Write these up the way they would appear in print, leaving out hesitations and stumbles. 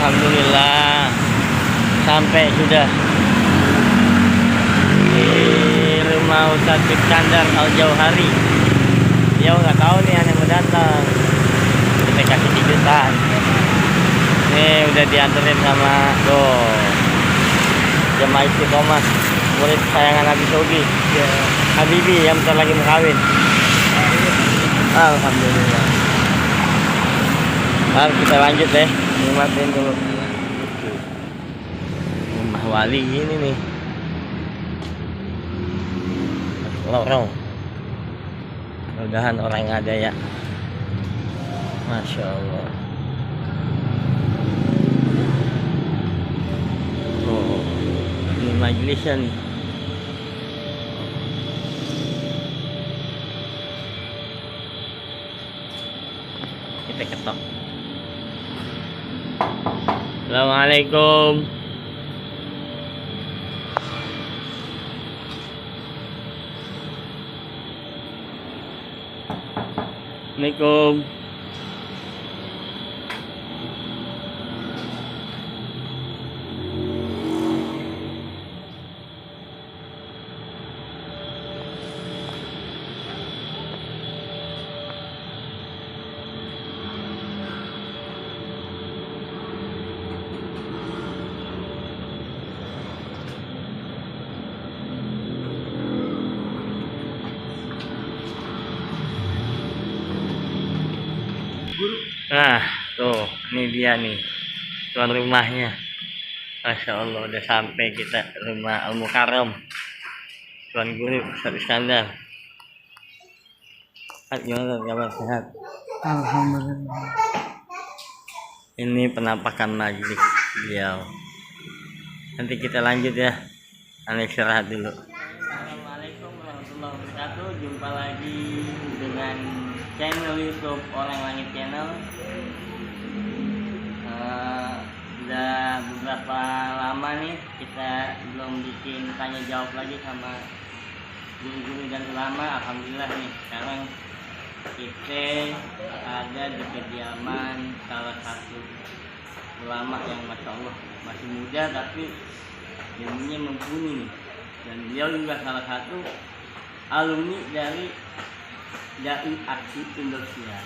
Alhamdulillah sampai sudah di rumah Ustadz Iskandar Al-Jauhari. Dia nggak tahu nih yang mau datang, kita kasih kejutan. Ini udah diantarin sama jemaah istiqomah, murid sayangan Nabi Sogi Habibi yang bentar lagi mau kawin. Alhamdulillah. Mari kita lanjut deh, nikmatin dulu rumah wali ini nih, lorong. Mudah-mudahan orang ada ya. Masya Allah. Oh, ini majelisnya nih. Kita ketok. Assalamualaikum. Assalamualaikum. Nah, tuh, ini dia nih tuan rumahnya. Masya Allah, udah sampai kita rumah Al Mukarram, tuan guru Ustadz Iskandar. Gimana kabar, sehat? Alhamdulillah. Ini penampakan majelis beliau. Nanti kita lanjut ya. Anda istirahat dulu. Assalamualaikum warahmatullahi wabarakatuh. Jumpa lagi dengan channel YouTube Orang Langit Channel. Udah beberapa lama nih kita belum bikin tanya jawab lagi sama guru-guru dan ulama. Alhamdulillah nih sekarang kita ada di kediaman salah satu ulama yang masya Allah masih muda tapi ilmunya mumpuni nih, dan beliau juga salah satu alumni dari Dai Aksi Indonesia.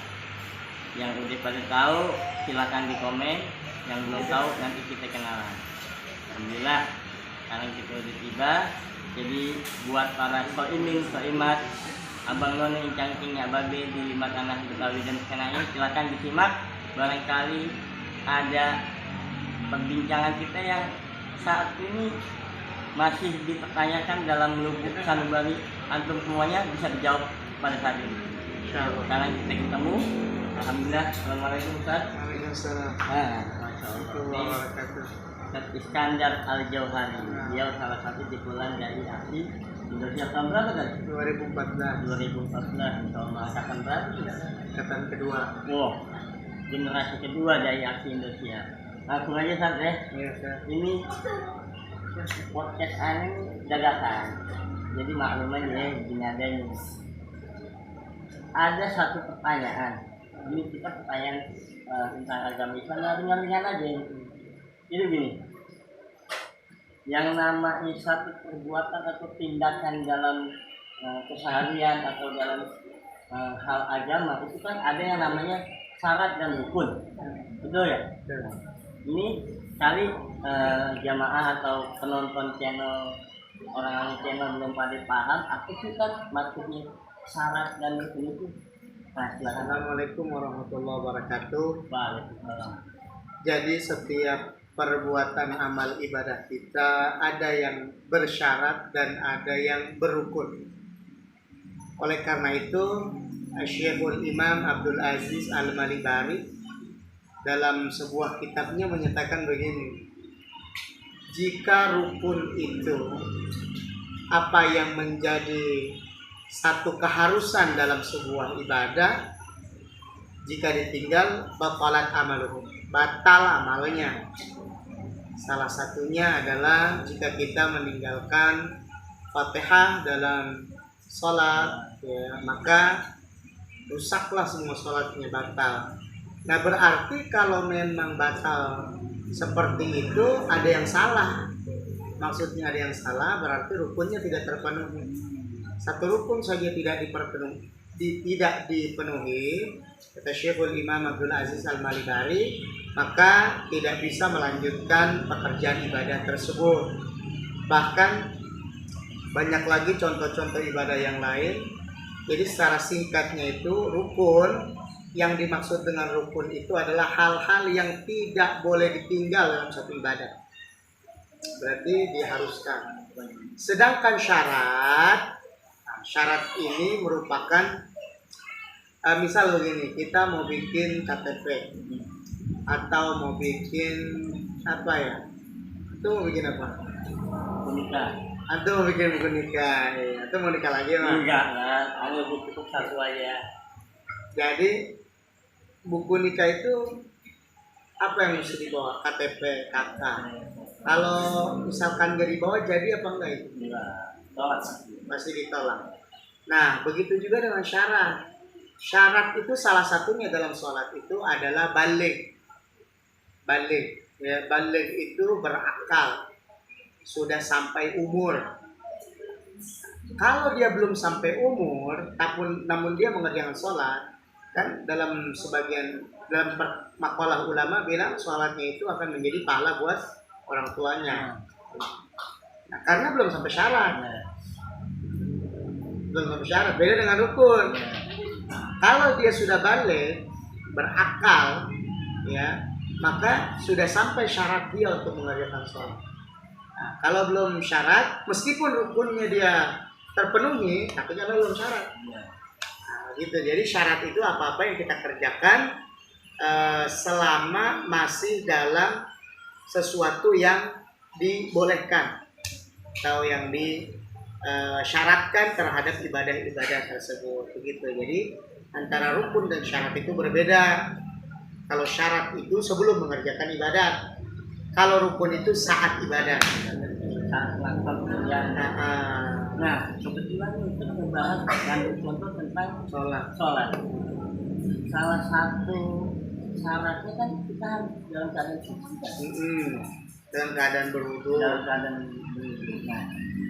Yang udah pada tahu silakan di komen, yang belum tahu nanti kita kenalan. Alhamdulillah sekarang kita udah tiba. Jadi buat para soimin, soimat, abang none, incang cingnya babe di lima tanah Betawi dan sekenanya, silakan disimak. Barangkali ada perbincangan kita yang saat ini masih dipertanyakan dalam lubuk sanubari antum semuanya bisa dijawab pada saat ini. Sekarang kita ketemu. Alhamdulillah. Assalamualaikum Ustaz. Waalaikumsalam. Masya Allah. Ustadz Iskandar Al-Jauhari. Dia salah satu titulan dari Aksi Indonesia. Tahun berapa kan? 2014. 2014. Tahun angkatan berapa sudah? Angkatan kedua. Wow, generasi kedua dari Aksi Indonesia. Langsung aja Ustaz ya. Iya, Ustaz. Ini podcast ini dadakan. Jadi makluman ya gini adanya. Ada satu pertanyaan. Ini kita pertanyaan tentang agama Islam, ringan-ringan aja. Itu gini. Yang namanya satu perbuatan atau tindakan dalam keseharian atau dalam hal agama itu kan ada yang namanya syarat dan rukun. Betul ya? Betul. Ini kali jamaah atau penonton channel Orang Channel belum pada paham apa sih kan maksudnya syarat dan rukun itu. Nah, silakan. Assalamualaikum warahmatullahi wabarakatuh. Waalaikumsalam. Jadi setiap perbuatan amal ibadah kita ada yang bersyarat dan ada yang berukun. Oleh karena itu, Syekhul Imam Abdul Aziz Al-Malibari dalam sebuah kitabnya menyatakan begini: jika rukun itu apa yang menjadi satu keharusan dalam sebuah ibadah, jika ditinggal batalat amaluhu, batal amalnya. Salah satunya adalah jika kita meninggalkan Fatihah dalam sholat, ya, maka rusaklah semua sholatnya, batal. Nah, berarti kalau memang batal seperti itu ada yang salah. Maksudnya ada yang salah berarti rukunnya tidak terpenuhi. Satu rukun saja tidak dipenuhi, kata Syekhul Imam Abdul Aziz Al-Malibari, maka tidak bisa melanjutkan pekerjaan ibadah tersebut. Bahkan banyak lagi contoh-contoh ibadah yang lain. Jadi secara singkatnya itu rukun, yang dimaksud dengan rukun itu adalah hal-hal yang tidak boleh ditinggal dalam satu ibadah. Berarti diharuskan. Sedangkan syarat ini merupakan misal begini, kita mau bikin KTP atau mau bikin apa ya? Itu mau bikin apa? Nikah. Atau mau bikin buku nikah, ya. Atau mau nikah lagi mah? Enggak lah, hanya cukup satu aja. Jadi buku nikah itu apa yang mesti dibawa? KTP, KK. Kalau misalkan gak dibawa jadi apa enggak itu? Enggak, tolak. Pasti ditolak. Nah, begitu juga dengan syarat. Syarat itu salah satunya dalam sholat itu adalah balik. Balik, ya, balik itu berakal, sudah sampai umur. Kalau dia belum sampai umur, namun dia mengerjakan sholat, kan dalam makalah ulama bilang sholatnya itu akan menjadi pahala buat orang tuanya. Nah, karena belum sampai syarat. Belum sampai syarat, beda dengan rukun. Kalau dia sudah balik, berakal, ya, maka sudah sampai syarat dia untuk mengerjakan sholat. Nah, kalau belum syarat, meskipun rukunnya dia terpenuhi, tapi kalau belum syarat. Nah, gitu. Jadi syarat itu apa-apa yang kita kerjakan selama masih dalam sesuatu yang dibolehkan atau yang disyaratkan terhadap ibadah-ibadah tersebut. Begitu. Jadi antara rukun dan syarat itu berbeda. Kalau syarat itu sebelum mengerjakan ibadah, kalau rukun itu saat ibadah. Saat melakukan pekerjaan. Nah, kebetulan kita membahas dan contoh tentang sholat. Salah satu syaratnya kan kita harus dalam keadaan suci. Dalam keadaan berwudu. Nah,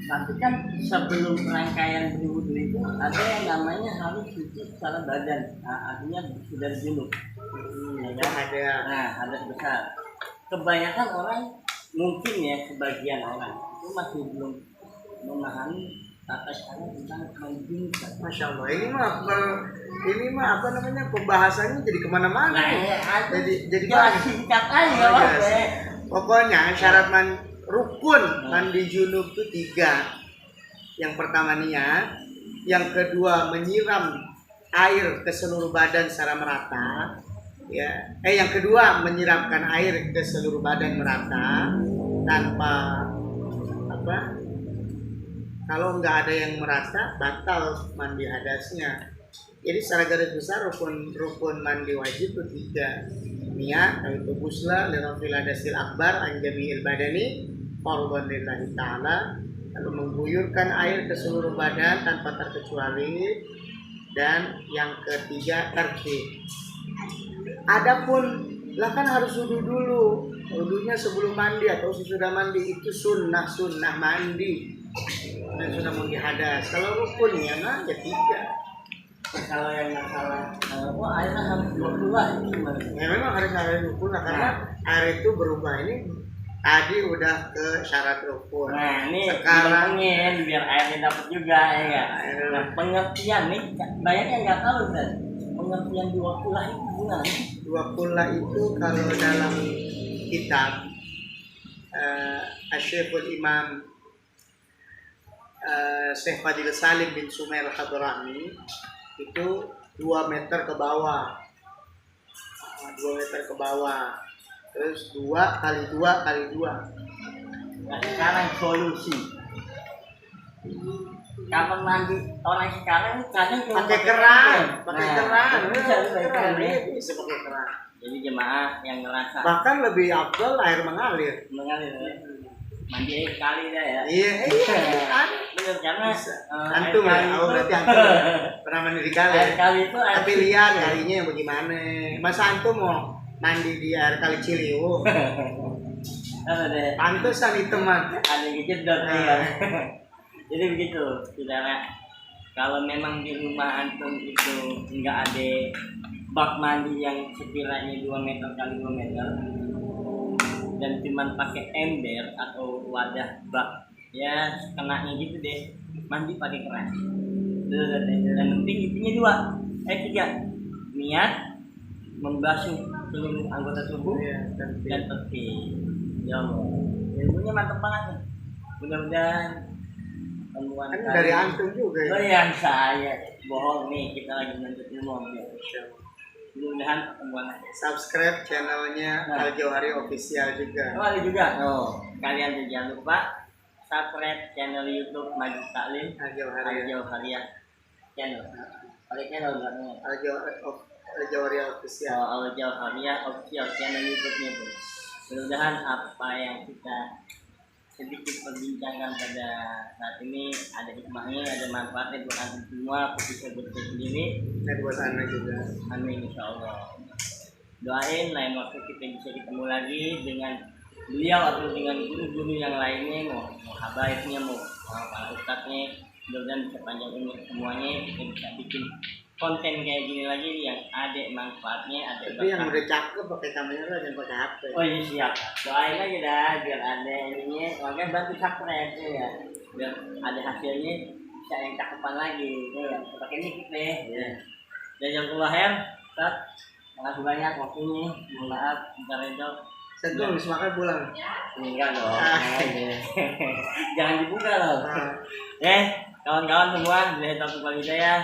tapi kan sebelum rangkaian berwudu itu ada yang namanya harus suci secara badan. Nah, artinya sudah junub. Ada besar. Kebanyakan orang, mungkin ya sebagian orang itu masih belum memahami tata cara tentang mandi. Masya Allah, ini mah apa namanya, pembahasannya jadi kemana-mana. Jadi singkat aja. Pokoknya syarat rukun mandi junub itu 3. Yang pertama niat, yang kedua menyiram air ke seluruh badan secara merata. Ya, yang kedua menyiramkan air ke seluruh badan merata tanpa apa? Kalau nggak ada yang merata, batal mandi hadasnya. Jadi secara garis besar rukun mandi wajib itu 3. Niat, yaitu ghusla lirafil hadasil akbar an jami'il badani fardhan lillahi ta'ala, lalu mengguyurkan air ke seluruh badan tanpa terkecuali, dan yang ketiga tertib. Adapun lah kan harus wudu dulu, wudunya sebelum mandi atau sesudah mandi, itu sunnah mandi dan sudah mandi hadas. Kalau rukunnya mah ya 3. Kalau yang masalah airnya harus 20 gimana? Ya memang harus air rukun karena air itu berubah. Ini tadi udah ke syarat rukun. Nah ini sekarang biar airnya dapat juga ya nggak? Nah, pengertian nih banyak yang nggak tahu kan pengertian 20 itu gimana? 20 itu kalau dalam kitab Asy-Syekhul Imam Syekh Fadil Salim bin Sumail Hadrami itu 2 meter ke bawah. 2 meter ke bawah. Terus 2 kali 2 kali 2. Nah, sekarang solusi. Kapan mandi orang sekarang kadang pakai keran. Bisa pakai keran. Jadi jemaah yang ngerasa bahkan lebih afdal air mengalir ya. Mandi air kali dah ya. Iya. Benar karena antum ya, berarti antum pernah mandi di kali. Air kali itu tapi lihat kalinya yang bagaimana. Masa antum mau mandi di air kali Ciliwung? Ada Pantesan itu man. ada yang kejedot ya. Jadi begitu, saudara. Kalau memang di rumah antum itu nggak ada bak mandi yang sekiranya 2 meter kali 2 meter dan cuman pakai ember atau wadah bak, ya kenanya gitu deh, mandi pakai keran. Dan penting intinya 3, niat membasuh seluruh anggota tubuh dan bersih. Ya Allah, ilmunya mantap banget nih. Mudah-mudahan temuan Kan dari antum juga ya. Oh yang saya bohong nih, kita lagi menuntut ilmu ya. Mudah-mudahan pertemuan Subscribe channelnya Nah. Al Jauhari Official juga. Oh ada juga. Oh kalian tuh jangan lupa subscribe channel YouTube Majlis Taklim Al Jauhari. Al Jauhariyah channel. Pakai channel belakangnya. Al Jauhari Official. Oh, Al Jauhariyah official channel YouTube-nya tuh. Mudah-mudahan apa yang kita sedikit perbincangkan pada saat ini ada hikmahnya, ada manfaatnya buat antum semua, khususnya buat saya sendiri. Dan buat Anda juga. Amin insyaallah. Doain lain waktu kita bisa ketemu lagi dengan beliau atau dengan guru-guru yang lainnya, mau habaibnya, mau para ustadznya. Mudah-mudahan bisa panjang umur semuanya, kita bisa bikin konten kayak gini lagi yang ada manfaatnya, ada Tapi yang udah cakep pakai kamera jangan pakai HP. Oh iya siap. Doain aja dah biar ada ininya, makanya bantu subscribe ya. Biar ada hasilnya bisa yang cakepan lagi. Ya, pakai mic deh. Ya. Jazakallah khair. Ustaz. Makasih banyak waktunya. Mohon maaf bentar aja. Sentuh habis makan pulang. Enggak dong. Jangan dibuka loh. Nah. Kawan-kawan semua, dari satu kali saya